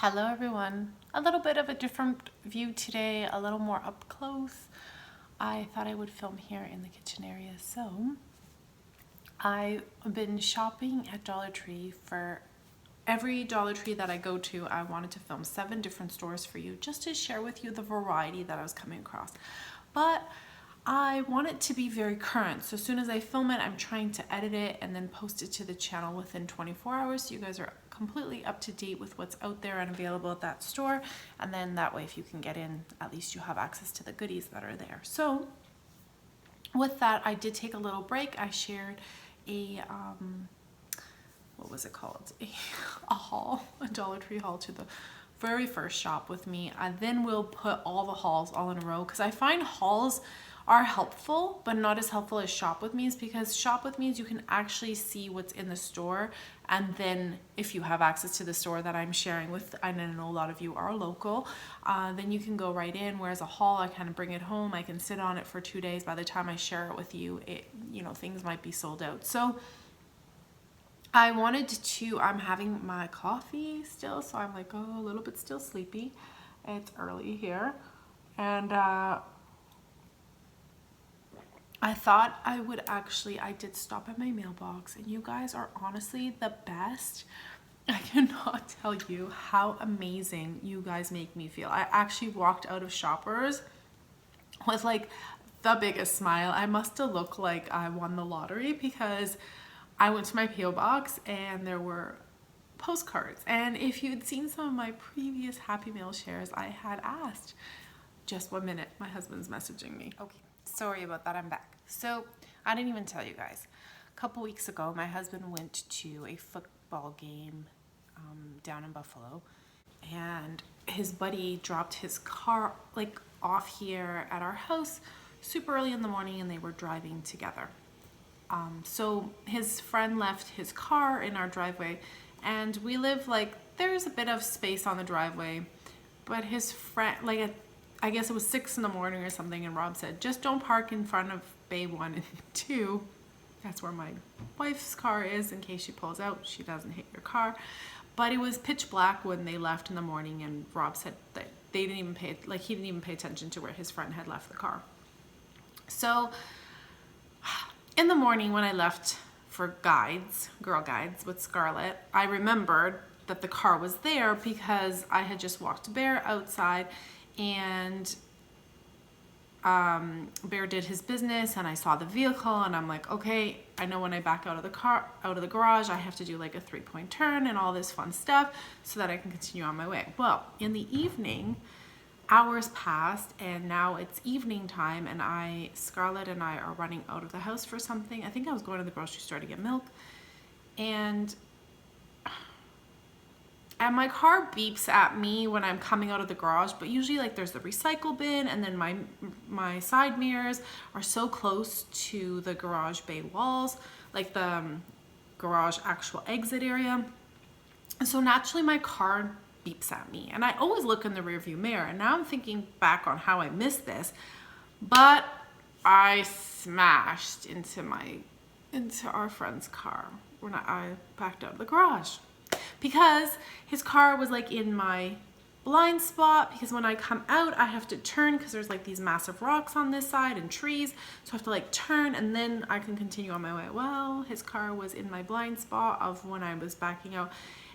Hello everyone. A little bit of a different view today, a little more up close. I thought I would film here in the kitchen area. So I've been shopping at Dollar Tree. For every Dollar Tree that I go to, I wanted to film 7 different stores for you just to share with you the variety that I was coming across. But I want it to be very current. So as soon as I film it, I'm trying to edit it and then post it to the channel within 24 hours. So you guys are completely up to date with what's out there and available at that store. And then that way, if you can get in, at least you have access to the goodies that are there. So with that, I did take a little break. I shared a, what was it called? A haul, a Dollar Tree haul to the very first shop with me. I then will put all the hauls all in a row because I find hauls are helpful, but not as helpful as shop with me's, because shop with me's you can actually see what's in the store, and then if you have access to the store that I'm sharing with, and I know a lot of you are local, then you can go right in. Whereas a haul, I kind of bring it home, I can sit on it for 2 days. By the time I share it with you, things might be sold out. So I wanted to, I'm having my coffee still, so I'm like, oh, a little bit still sleepy. It's early here. And I thought I did stop at my mailbox, and you guys are honestly the best. I cannot tell you how amazing you guys make me feel. I actually walked out of Shoppers with like the biggest smile. I must have looked like I won the lottery, because I went to my P.O. box and there were postcards. And if you'd seen some of my previous Happy Meal shares, I had asked, just 1 minute, my husband's messaging me. Okay, sorry about that, I'm back. So I didn't even tell you guys. A couple weeks ago, my husband went to a football game down in Buffalo, and his buddy dropped his car like off here at our house super early in the morning, and they were driving together. So his friend left his car in our driveway, and we live like, there's a bit of space on the driveway, but his friend, like I guess it was 6 in the morning or something, and Rob said, just don't park in front of Bay 1 and 2. That's where my wife's car is, in case she pulls out, she doesn't hit your car. But it was pitch black when they left in the morning, and Rob said that he didn't even pay attention to where his friend had left the car. So in the morning when I left for Girl Guides with Scarlett, I remembered that the car was there because I had just walked Bear outside, and Bear did his business, and I saw the vehicle, and I'm like, okay, I know when I back out of the garage, I have to do like a 3-point turn and all this fun stuff so that I can continue on my way. Well, in the evening, hours passed, and now it's evening time, and Scarlett and I are running out of the house for something. I think I was going to the grocery store to get milk, and my car beeps at me when I'm coming out of the garage, but usually like there's the recycle bin, and then my side mirrors are so close to the garage bay walls, like the garage actual exit area. And so naturally my car beeps at me, and I always look in the rearview mirror, and now I'm thinking back on how I missed this, but I smashed into our friend's car when I backed out of the garage, because his car was like in my blind spot, because when I come out I have to turn, because there's like these massive rocks on this side and trees, so I have to like turn and then I can continue on my way. Well, his car was in my blind spot of when I was backing out,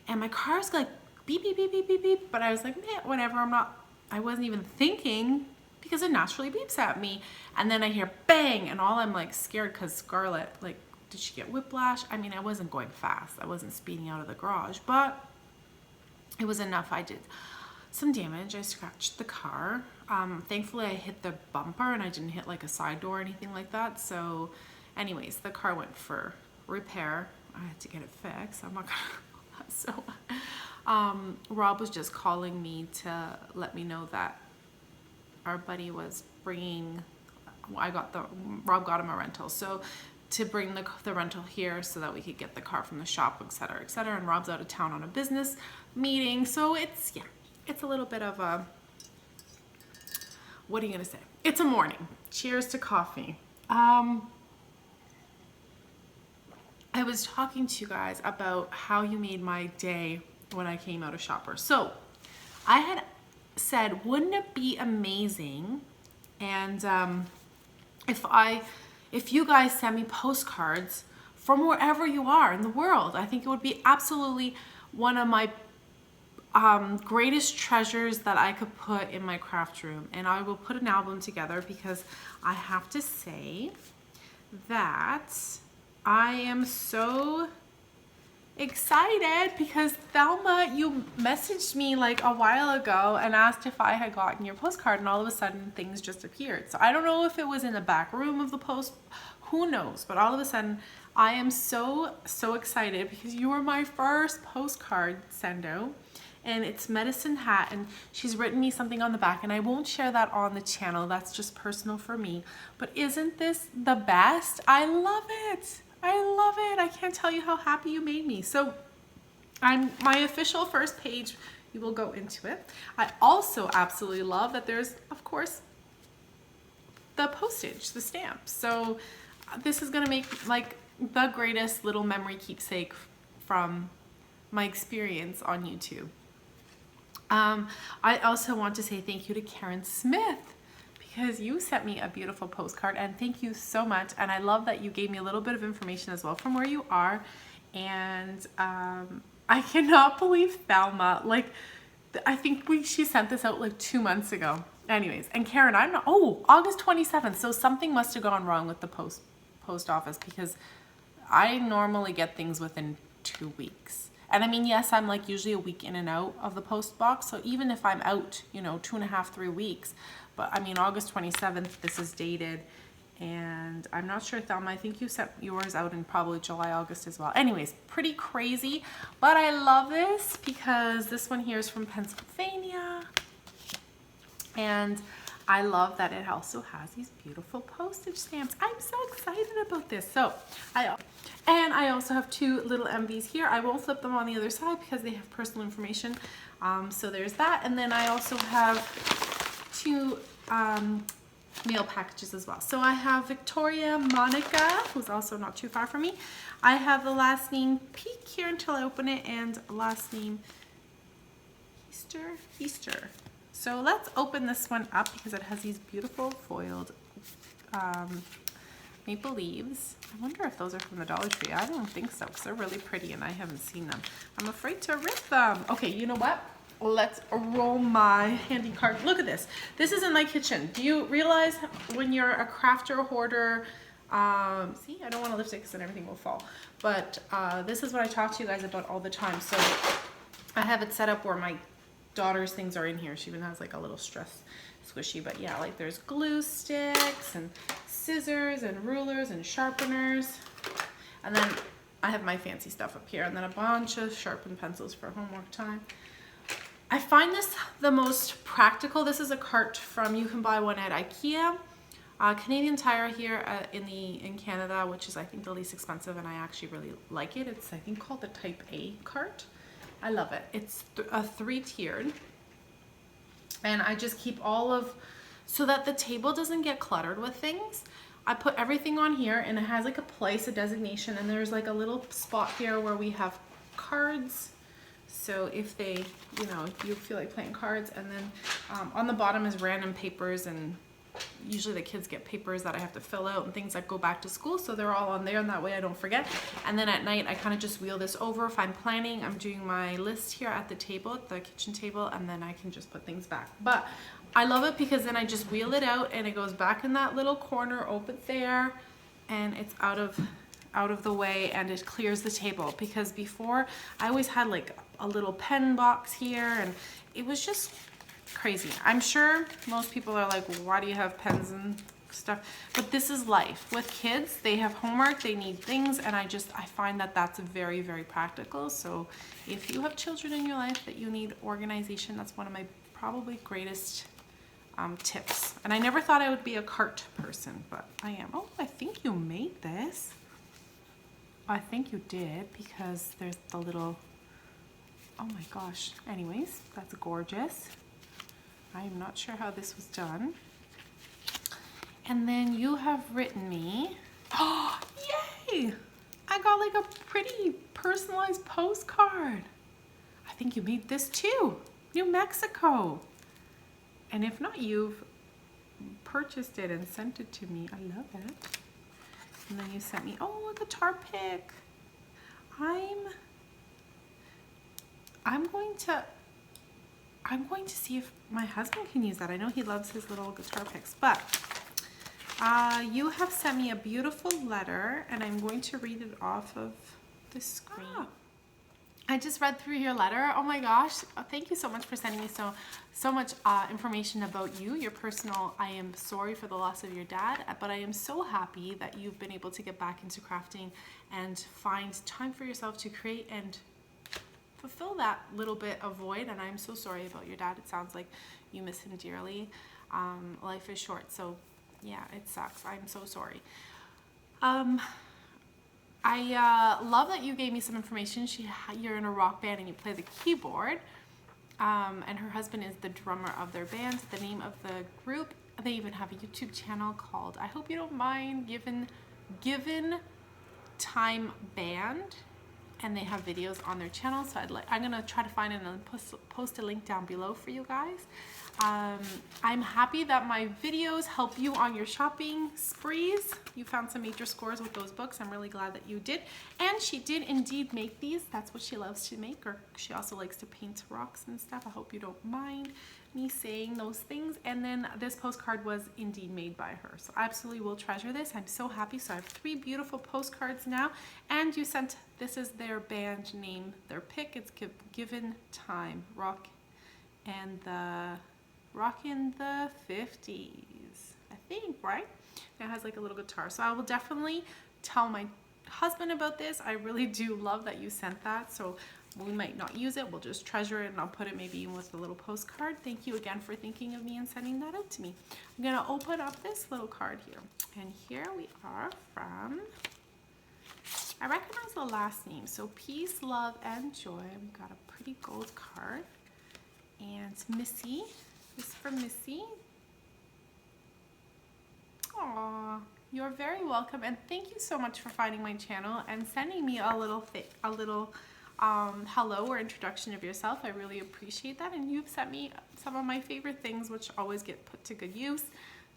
and my car's like beep beep beep beep beep beep, but I was like, man, whatever, I wasn't even thinking, because it naturally beeps at me. And then I hear bang, and all I'm like scared, because Scarlett, like, did she get whiplash? I mean, I wasn't going fast, I wasn't speeding out of the garage, but it was enough. I did some damage. I scratched the car. Thankfully I hit the bumper, and I didn't hit like a side door or anything like that. So anyways, the car went for repair. I had to get it fixed. I'm not gonna so Rob was just calling me to let me know that our buddy was bringing, Rob got him a rental, so to bring the rental here so that we could get the car from the shop, etc., etc. And Rob's out of town on a business meeting, so it's a little bit of a, what are you gonna say? It's a morning. Cheers to coffee. I was talking to you guys about how you made my day when I came out of Shoppers. So I had said, wouldn't it be amazing? And if you guys send me postcards from wherever you are in the world, I think it would be absolutely one of my greatest treasures that I could put in my craft room. And I will put an album together because I have to say that I am so excited because Thelma, you messaged me like a while ago and asked if I had gotten your postcard, and all of a sudden things just appeared. So I don't know if it was in the back room of the post, who knows, but all of a sudden I am so excited because you were my first postcard send out. And it's Medicine Hat, and she's written me something on the back, and I won't share that on the channel. That's just personal for me. But isn't this the best? I love it. I love it. I can't tell you how happy you made me. So my official first page, we will go into it. I also absolutely love that there's, of course, the postage, the stamp. So this is gonna make like the greatest little memory keepsake from my experience on YouTube. I also want to say thank you to Karen Smith because you sent me a beautiful postcard, and thank you so much. And I love that you gave me a little bit of information as well from where you are. And I cannot believe Thelma, like I think she sent this out like 2 months ago. Anyways, and Karen, I'm not, oh, August 27th. So something must have gone wrong with the post office because I normally get things within 2 weeks. And I mean, yes, I'm like usually a week in and out of the post box. So even if I'm out, you know, 2.5, 3 weeks, but I mean, August 27th, this is dated. And I'm not sure, Thelma, I think you sent yours out in probably July, August as well. Anyways, pretty crazy, but I love this because this one here is from Pennsylvania. And I love that it also has these beautiful postage stamps. I'm so excited about this. So I also have 2 little MVs here. I won't flip them on the other side because they have personal information. So there's that. And then I also have 2 mail packages as well. So I have Victoria Monica, who's also not too far from me. I have the last name Peak here until I open it, and last name Easter. So let's open this one up because it has these beautiful foiled maple leaves. I wonder if those are from the Dollar Tree. I don't think so because they're really pretty and I haven't seen them. I'm afraid to rip them. Okay, you know what? Let's roll my handy card. Look at this. This is in my kitchen. Do you realize when you're a crafter, hoarder, see, I don't want to lift it because then everything will fall. But this is what I talk to you guys about all the time. So I have it set up where my daughter's things are in here. She even has like a little stress squishy, but yeah, like there's glue sticks and scissors and rulers and sharpeners. And then I have my fancy stuff up here, and then a bunch of sharpened pencils for homework time. I find this the most practical. This is a cart from, you can buy one at IKEA. Canadian Tire here in Canada, which is I think the least expensive, and I actually really like it. It's I think called the Type A cart. I love it. It's a 3-tiered, and I just keep all of, so that the table doesn't get cluttered with things. I put everything on here, and it has like a place, a designation, and there's like a little spot here where we have cards. So if they, you know, if you feel like playing cards, and then on the bottom is random papers, and usually the kids get papers that I have to fill out and things that go back to school, so they're all on there, and that way I don't forget. And then at night I kind of just wheel this over. If I'm planning, I'm doing my list here at the table, at the kitchen table, and then I can just put things back. But I love it because then I just wheel it out and it goes back in that little corner over there, and it's out of the way, and it clears the table. Because before I always had like a little pen box here, and it was just crazy. I'm sure most people are like, why do you have pens and stuff? But this is life. With kids, they have homework, they need things, and I find that that's very, very practical. So if you have children in your life that you need organization, that's one of my probably greatest tips. And I never thought I would be a cart person, but I am. Oh, I think you made this. I think you did, because there's the little, oh my gosh. Anyways, that's gorgeous. I am not sure how this was done. And then you have written me, oh, yay! I got like a pretty personalized postcard. I think you made this too. New Mexico. And if not, you've purchased it and sent it to me. I love it. And then you sent me, oh, a guitar pick. I'm going to see if my husband can use that. I know he loves his little guitar picks, but you have sent me a beautiful letter, and I'm going to read it off of the screen. I just read through your letter. Oh my gosh. Thank you so much for sending me so much information about you, your personal. I am sorry for the loss of your dad, but I am so happy that you've been able to get back into crafting and find time for yourself to create and fulfill that little bit of void. And I'm so sorry about your dad. It sounds like you miss him dearly. Life is short, so yeah, it sucks. I'm so sorry. I love that you gave me some information. You're in a rock band and you play the keyboard. And her husband is the drummer of their band. The name of the group, they even have a YouTube channel called, I hope you don't mind, Given Time Band. And they have videos on their channel. So I'm gonna try to find it and post a link down below for you guys. I'm happy that my videos help you on your shopping sprees. You found some major scores with those books. I'm really glad that you did. And she did indeed make these. That's what she loves to make, or she also likes to paint rocks and stuff. I hope you don't mind me saying those things. And then this postcard was indeed made by her. So I absolutely will treasure this. I'm so happy. So I have 3 beautiful postcards now. And you sent, this is their band name, their pick. It's Given Time, Rock in the 50s, I think, right? It has like a little guitar. So I will definitely tell my husband about this. I really do love that you sent that. So we might not use it. We'll just treasure it, and I'll put it maybe in with a little postcard. Thank you again for thinking of me and sending that out to me. I'm gonna open up this little card here. And here we are from, I recognize the last name. So Peace, Love, and Joy. We've got a pretty gold card. And Missy. This is from Missy. Aww, you're very welcome, and thank you so much for finding my channel and sending me a little hello or introduction of yourself. I really appreciate that, and you've sent me some of my favorite things, which always get put to good use.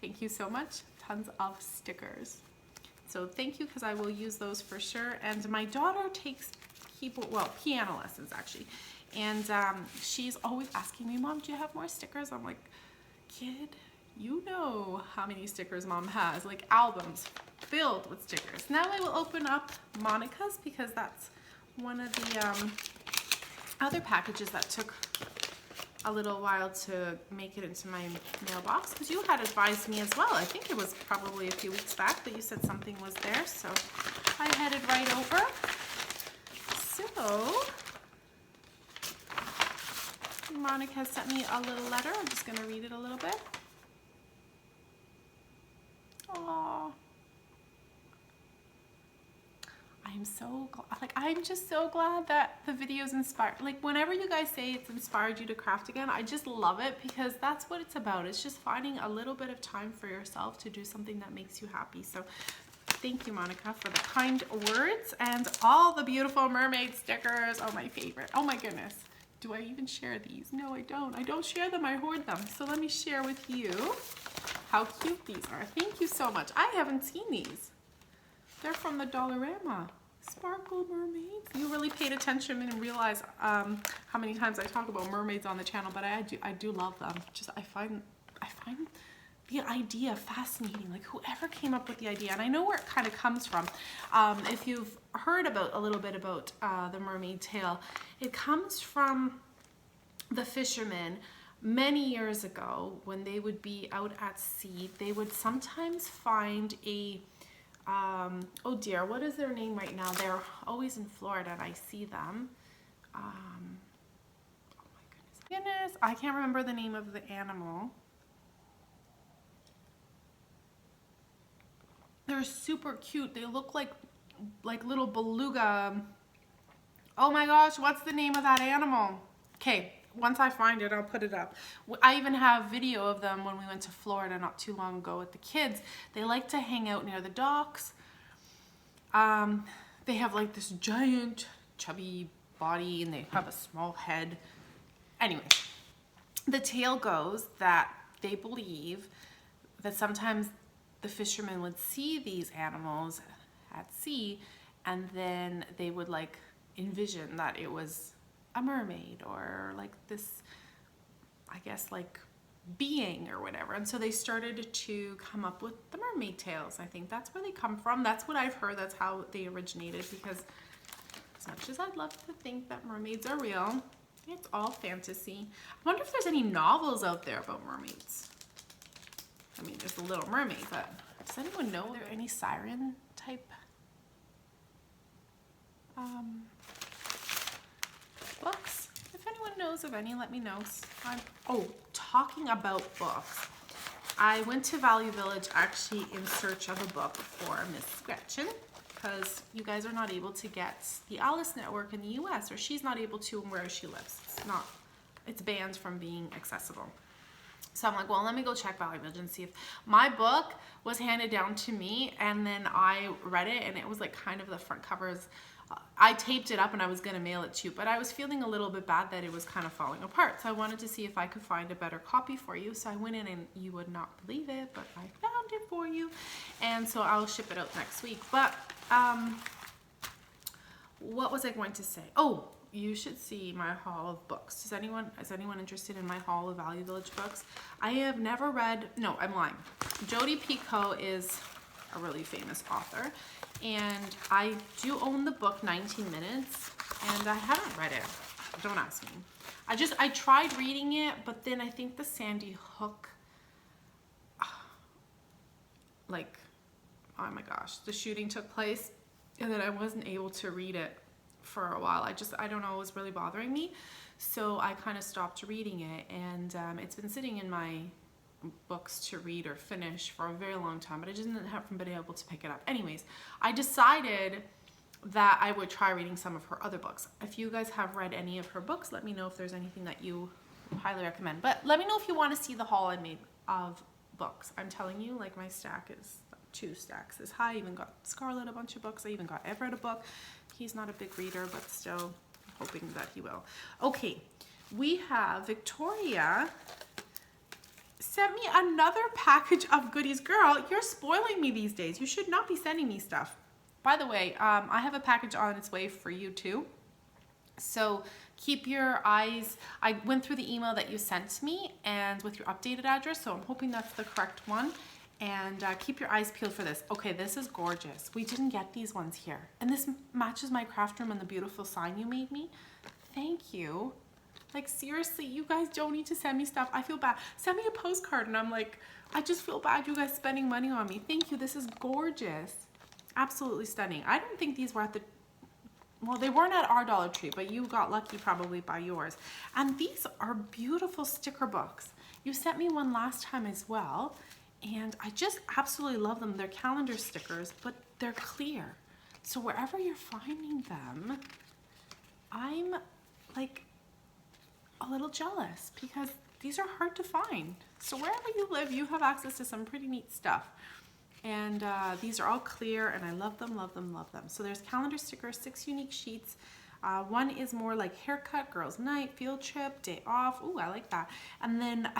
Thank you so much. Tons of stickers. So thank you, because I will use those for sure. And my daughter takes piano lessons actually. And she's always asking me, Mom, do you have more stickers? I'm like, kid, you know how many stickers Mom has, like albums filled with stickers. Now I will open up Monica's, because that's one of the other packages that took a little while to make it into my mailbox, because you had advised me as well. I think it was probably a few weeks back that you said something was there. So I headed right over. So Monica has sent me a little letter. I'm just going to read it a little bit. Aww. I'm just so glad that the video's inspired. Like, whenever you guys say it's inspired you to craft again, I just love it, because that's what it's about. It's just finding a little bit of time for yourself to do something that makes you happy. So thank you, Monica, for the kind words and all the beautiful mermaid stickers. Oh, my favorite. Oh my goodness. Do I even share these? No, I don't. I don't share them. I hoard them. So let me share with you how cute these are. Thank you so much. I haven't seen these. They're from the Dollarama. Sparkle mermaids. You really paid attention and realize how many times I talk about mermaids on the channel, but I do love them. Just I find the idea fascinating. Like, whoever came up with the idea, and I know where it kind of comes from. If you've heard a little bit about the mermaid tale, it comes from the fishermen many years ago. When they would be out at sea, they would sometimes find a oh dear, what is their name right now? They're always in Florida and I see them. Oh my goodness, I can't remember the name of the animal. They're super cute. They look like little beluga. Oh my gosh, what's the name of that animal? Okay, once I find it, I'll put it up. I even have video of them when we went to Florida not too long ago with the kids. They like to hang out near the docks. They have like this giant chubby body, and they have a small head. Anyway, the tale goes that they believe that sometimes the fishermen would see these animals at sea, and then they would like envision that it was a mermaid or like this, I guess, like being or whatever. And so they started to come up with the mermaid tales. I think that's where they come from. That's what I've heard. That's how they originated, because as much as I'd love to think that mermaids are real, it's all fantasy. I wonder if there's any novels out there about mermaids. I mean, there's The Little Mermaid, but does anyone know are there any siren type books? If anyone knows of any, let me know. Oh, talking about books, I went to Value Village actually in search of a book for Miss Gretchen, because you guys are not able to get the Alice Network in the US, or she's not able to where she lives. It's banned from being accessible. So I'm like, well, let me go check Value Village and see if my book was handed down to me, and then I read it, and it was like kind of the front covers. I taped it up and I was gonna mail it to you, but I was feeling a little bit bad that it was kind of falling apart. So I wanted to see if I could find a better copy for you. So I went in, and you would not believe it, but I found it for you. And so I'll ship it out next week. But what was I going to say? Oh, you should see my haul of books. Is anyone interested in my haul of Value Village books? I have never read, no, I'm lying. Jodi Picoult is a really famous author, and I do own the book 19 Minutes, and I haven't read it. Don't ask me. I tried reading it, but then I think the Sandy Hook, like, oh my gosh, the shooting took place, and then I wasn't able to read it for a while. I don't know, it was really bothering me, so I kind of stopped reading it, and it's been sitting in my books to read or finish for a very long time, but I just haven't been able to pick it up. Anyways, I decided that I would try reading some of her other books. If you guys have read any of her books, let me know if there's anything that you highly recommend. But let me know if you want to see the haul I made of books. I'm telling you, like, my stack is 2 stacks this high. I even got Scarlett a bunch of books. I even got Everett a book. He's not a big reader, but still hoping that he will. Okay, we have Victoria sent me another package of goodies. Girl, you're spoiling me these days. You should not be sending me stuff. By the way, I have a package on its way for you too. So keep your eyes, I went through the email that you sent me and with your updated address, so I'm hoping that's the correct one. And keep your eyes peeled for this. Okay, this is gorgeous. We didn't get these ones here. And this matches my craft room and the beautiful sign you made me. Thank you. Like, seriously, you guys don't need to send me stuff. I feel bad. Send me a postcard, and I'm like, I just feel bad you guys spending money on me. Thank you. This is gorgeous. Absolutely stunning. I don't think these were at the, well, they weren't at our Dollar Tree, but you got lucky probably by yours. And these are beautiful sticker books. You sent me one last time as well, and I just absolutely love them. They're calendar stickers, but they're clear. So wherever you're finding them, I'm like a little jealous, because these are hard to find. So wherever you live, you have access to some pretty neat stuff. And these are all clear, and I love them, love them, love them. So there's calendar stickers, 6 unique sheets. One is more like haircut, girls' night, field trip, day off. Ooh, I like that. And then,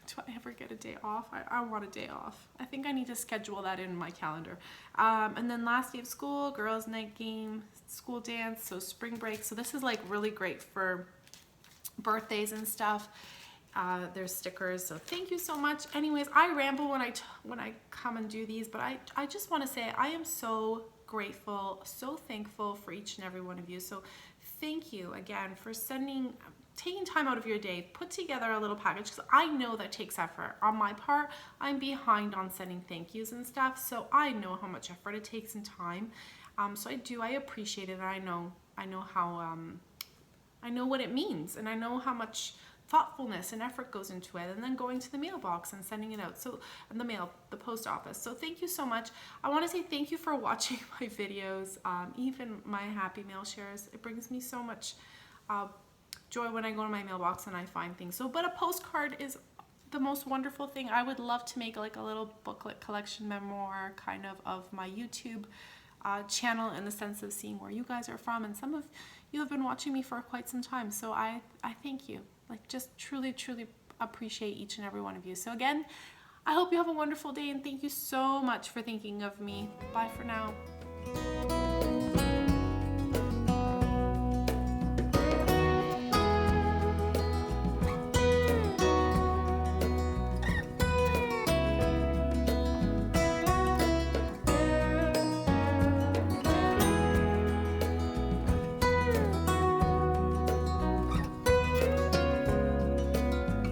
do I ever get a day off? I want a day off. I think I need to schedule that in my calendar. And then last day of school, girls' night game, school dance, so spring break. So this is like really great for birthdays and stuff. There's stickers, so thank you so much. Anyways, I ramble when I come and do these, but I just want to say I am so grateful, so thankful for each and every one of you. So thank you again for taking time out of your day, put together a little package, because I know that takes effort on my part. I'm behind on sending thank yous and stuff, so I know how much effort it takes and time. So I appreciate it, and I know how I know what it means, and I know how much thoughtfulness and effort goes into it, and then going to the mailbox and sending it out, so, and the post office. So thank you so much. I want to say thank you for watching my videos, even my happy mail shares. It brings me so much joy when I go to my mailbox and I find things. So, but a postcard is the most wonderful thing. I would love to make like a little booklet collection memoir kind of my YouTube channel, in the sense of seeing where you guys are from, and some of you have been watching me for quite some time, so I thank you. Like, just truly, truly appreciate each and every one of you. So again, I hope you have a wonderful day, and thank you so much for thinking of me. Bye for now.